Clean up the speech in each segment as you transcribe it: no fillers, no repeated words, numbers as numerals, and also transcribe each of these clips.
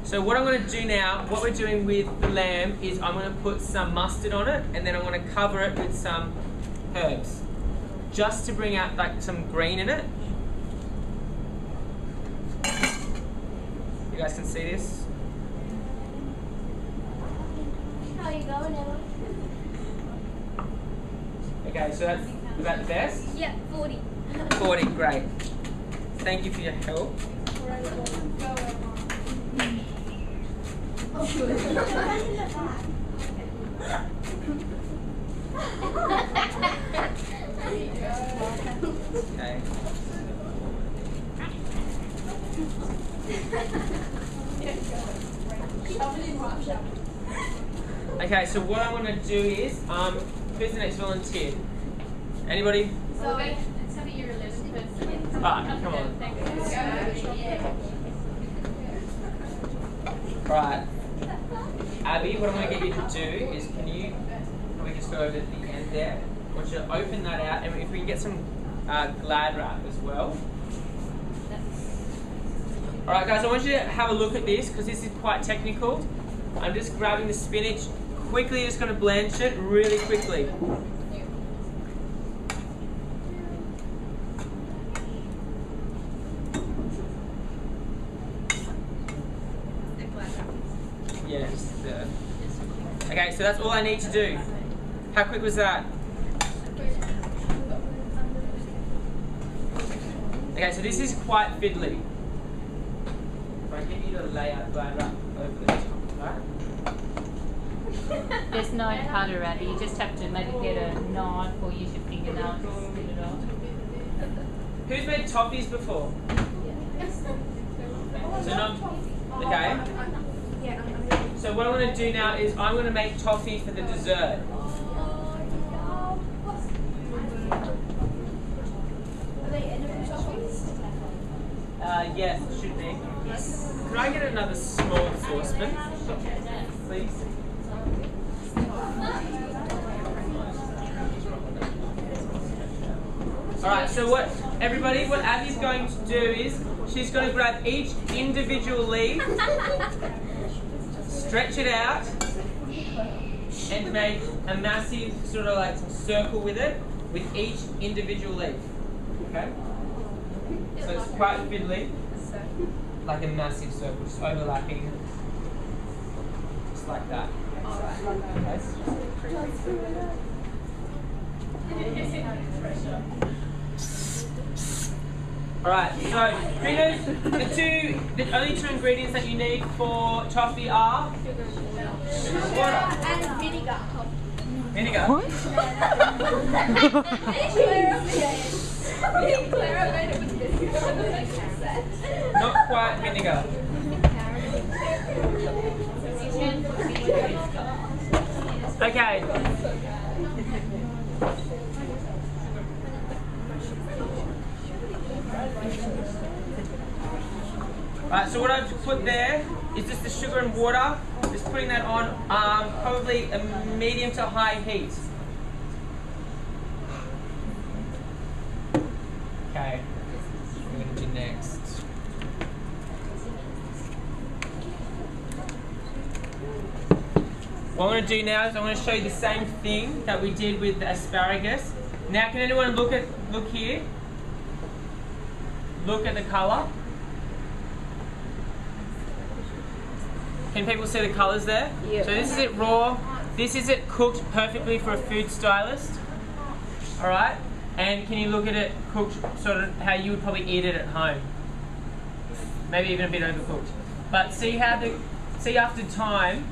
So what I'm going to do now, what we're doing with the lamb is I'm going to put some mustard on it and then I'm going to cover it with some herbs. Just to bring out like some green in it. You guys can see this? How are you going, Emma? Okay, so that's about the best? Yeah, 40. 40, great. Thank you for your help. Okay. Okay, so what I want to do is, who's the next volunteer? Anybody? Zoe, it's only your 11 person. Ah, come on. Right. Abby, what I'm going to get you to do is, can you just go over to the end there? I want you to open that out, and if we can get some Glad wrap as well. Alright guys, I want you to have a look at this because this is quite technical. I'm just grabbing the spinach, quickly just going to blanch it really quickly. Yes. Okay, so that's all I need to do. How quick was that? Okay, so this is quite fiddly. If I get you to lay out Glad wrap over the top, right? There's no cutter around it. You just have to maybe get a knife or use your fingernail and just spin it off. Who's made toffees before? So not, okay. So what I'm going to do now is I'm going to make toffee for the dessert. Yes, it should be. Could I get another small saucepan, please? Alright, so what Abby's going to do is she's going to grab each individual leaf, stretch it out, and make a massive sort of like circle with it, with each individual leaf. Okay? So it's quite fiddly, like a massive circle, just overlapping, just like that. Okay. Alright, so who knows the only two ingredients that you need for toffee are sugar and water. And vinegar. Vinegar? Not quite vinegar. Okay. Alright, so what I've put there is just the sugar and water. Just putting that on probably a medium to high heat. Okay, what are we going to do next? What I'm going to do now is I'm going to show you the same thing that we did with the asparagus. Now, can anyone look here? Look at the colour. Can people see the colours there? Yeah. So this is it raw. This is it cooked perfectly for a food stylist. Alright? And can you look at it cooked sort of how you would probably eat it at home? Maybe even a bit overcooked. But see after time,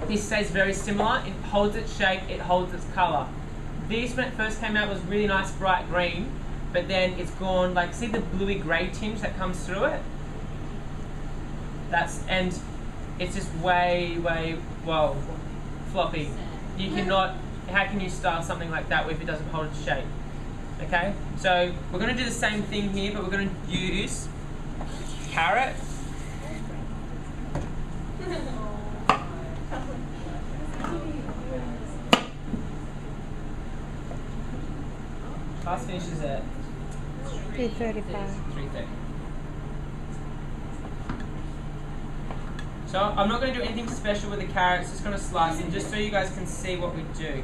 this stays very similar. It holds its shape, it holds its colour. This, when it first came out, was really nice bright green, but then it's gone, like, see the bluey grey tinge that comes through it? And it's just way, well, floppy. You cannot, how can you style something like that if it doesn't hold its shape? Okay, so we're going to do the same thing here, but we're going to use carrot. Class finishes at 3:35. 3:30. So I'm not going to do anything special with the carrots, just going to slice it just so you guys can see what we do.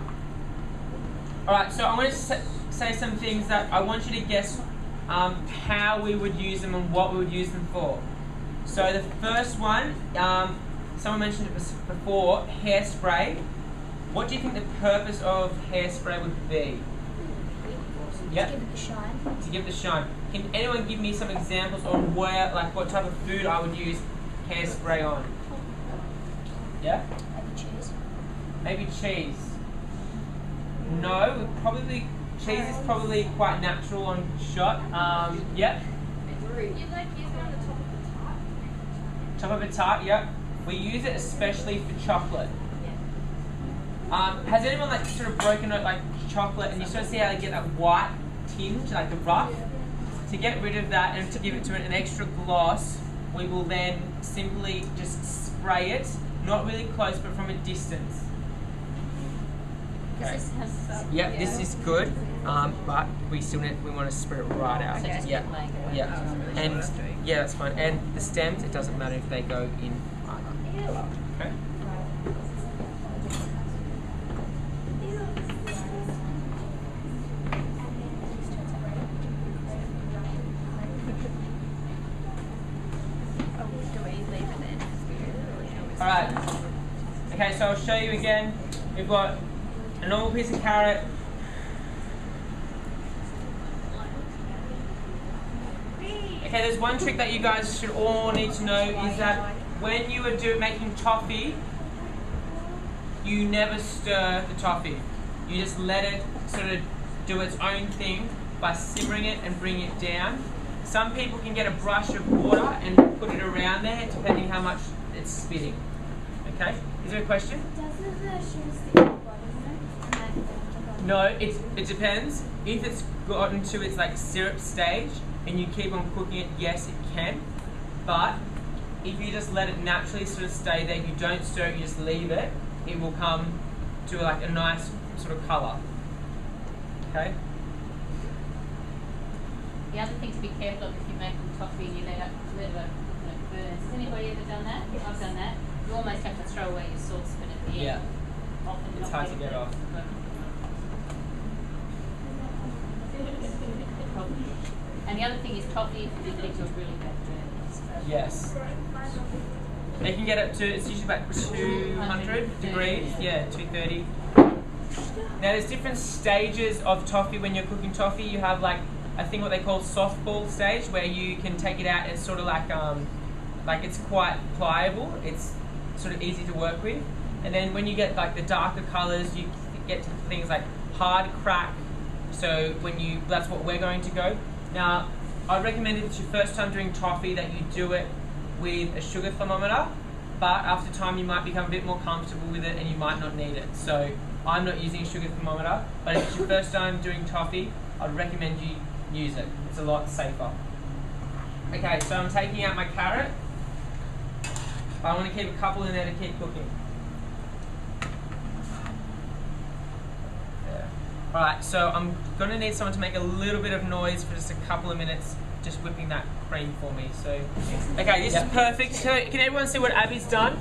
Alright, so I'm going to say some things that I want you to guess how we would use them and what we would use them for. So the first one, someone mentioned it before, hairspray. What do you think the purpose of hairspray would be? Yep. To give it the shine. To give it the shine. Can anyone give me some examples on where, like what type of food I would use hairspray on? Yeah? Maybe cheese. Maybe cheese. No, probably cheese is probably quite natural on shot. Yep. You'd like use it on the top of the tart. Top of a tart, yep. We use it especially for chocolate. Has anyone like sort of broken out like chocolate and you sort of see how they get that white tinge, like the rough? To get rid of that and to give it to an extra gloss, we will then simply just spray it, not really close but from a distance. Okay. Yep, this is good, but we still we want to spray it right out. So just Yeah, keep laying it. yeah, and yeah, that's fine. And the stems, it doesn't matter if they go in either. Okay. Alright, okay, so I'll show you again. We've got a normal piece of carrot. Okay, there's one trick that you guys should all need to know is that when you are making toffee, you never stir the toffee. You just let it sort of do its own thing by simmering it and bringing it down. Some people can get a brush of water and put it around there depending how much it's spitting. Okay, is there a question? Doesn't the sugar stick at the bottom though? No, it depends. If it's gotten to its like syrup stage and you keep on cooking it, yes it can. But if you just let it naturally sort of stay there, you don't stir it, you just leave it, it will come to like a nice sort of colour. Okay? The other thing to be careful of if you're making toffee and you let it burn. Has anybody ever done that? I've done that. You almost have to throw away your saucepan at the end. Yeah. Often It's hard to get off. And the other thing is toffee can lead to a really bad burn. Yes. They can get up to, it's usually about 200 degrees. Yeah, 230. Now there's different stages of toffee when you're cooking toffee. You have like a thing what they call softball stage where you can take it out and it's sort of like it's quite pliable. It's sort of easy to work with. And then when you get like the darker colours, you get to things like hard crack. So that's what we're going to go. Now, I'd recommend if it's your first time doing toffee that you do it with a sugar thermometer, but after time you might become a bit more comfortable with it and you might not need it. So I'm not using a sugar thermometer, but if it's your first time doing toffee, I'd recommend you use it. It's a lot safer. Okay, so I'm taking out my carrot. I want to keep a couple in there to keep cooking. Alright, so I'm going to need someone to make a little bit of noise for just a couple of minutes, just whipping that cream for me. So, okay, this is perfect. So, can everyone see what Abby's done?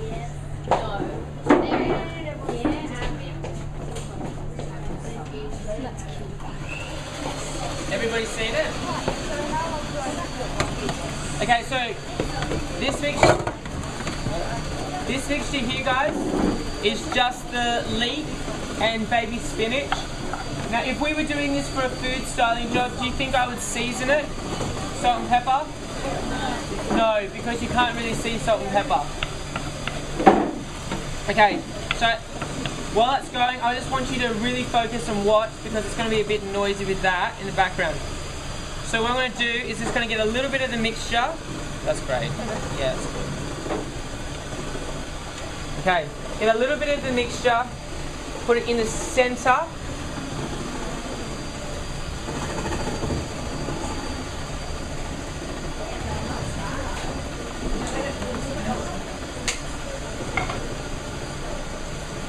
Yes. No. Everybody's seen it? Okay, so this mixture here, guys, is just the leek and baby spinach. Now, if we were doing this for a food styling job, do you think I would season it? Salt and pepper? No, because you can't really see salt and pepper. Okay, so while that's going, I just want you to really focus and watch because it's going to be a bit noisy with that in the background. So what I'm going to do is just going to get a little bit of the mixture. That's great. Yeah, that's good. Okay, get a little bit of the mixture, put it in the center.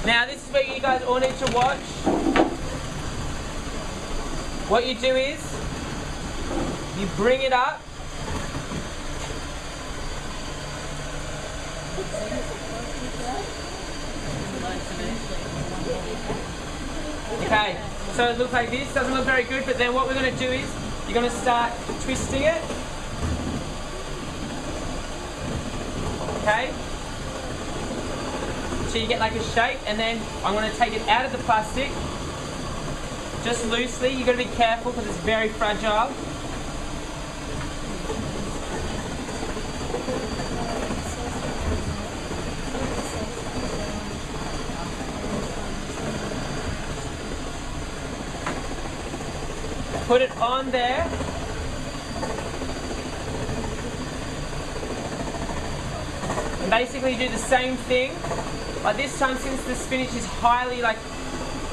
Now this is where you guys all need to watch. What you do is, you bring it up, Okay, so it looks like this. Doesn't look very good, but then what we're going to do is you're going to start twisting it. Okay? So you get like a shape, and then I'm going to take it out of the plastic. Just loosely. You've got to be careful because it's very fragile. Put it on there. And basically do the same thing. But this time, since the spinach is highly like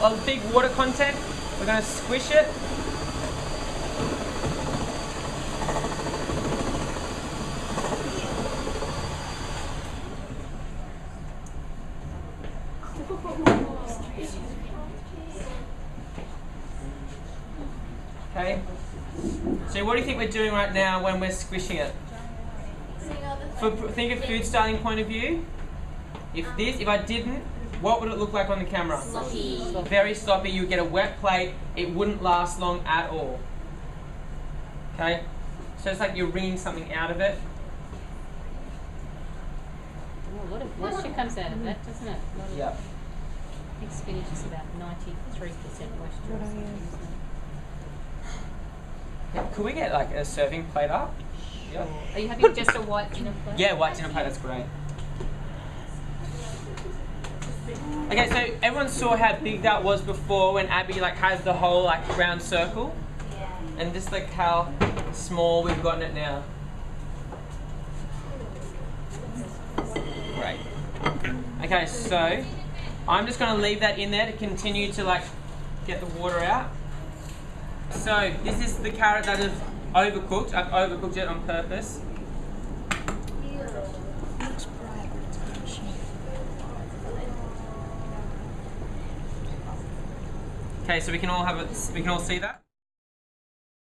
a big water content, we're going to squish it. Okay. So what do you think we're doing right now when we're squishing it? Think of food styling point of view. If I didn't, what would it look like on the camera? Sloppy. Very sloppy. You would get a wet plate. It wouldn't last long at all. Okay. So it's like you're wringing something out of it. Oh, a lot of moisture comes out of that, doesn't it? Yep. I think spinach is about 93% moisture. Could we get like a serving plate up? Sure. Are you having just a white dinner plate? Yeah, white dinner plate, that's great. Okay, so everyone saw how big that was before when Abby like has the whole like round circle. Yeah. And just like how small we've gotten it now. Great. Okay, so I'm just going to leave that in there to continue to like get the water out. So this is the carrot that is overcooked. I've overcooked it on purpose. Okay, so we can all see that.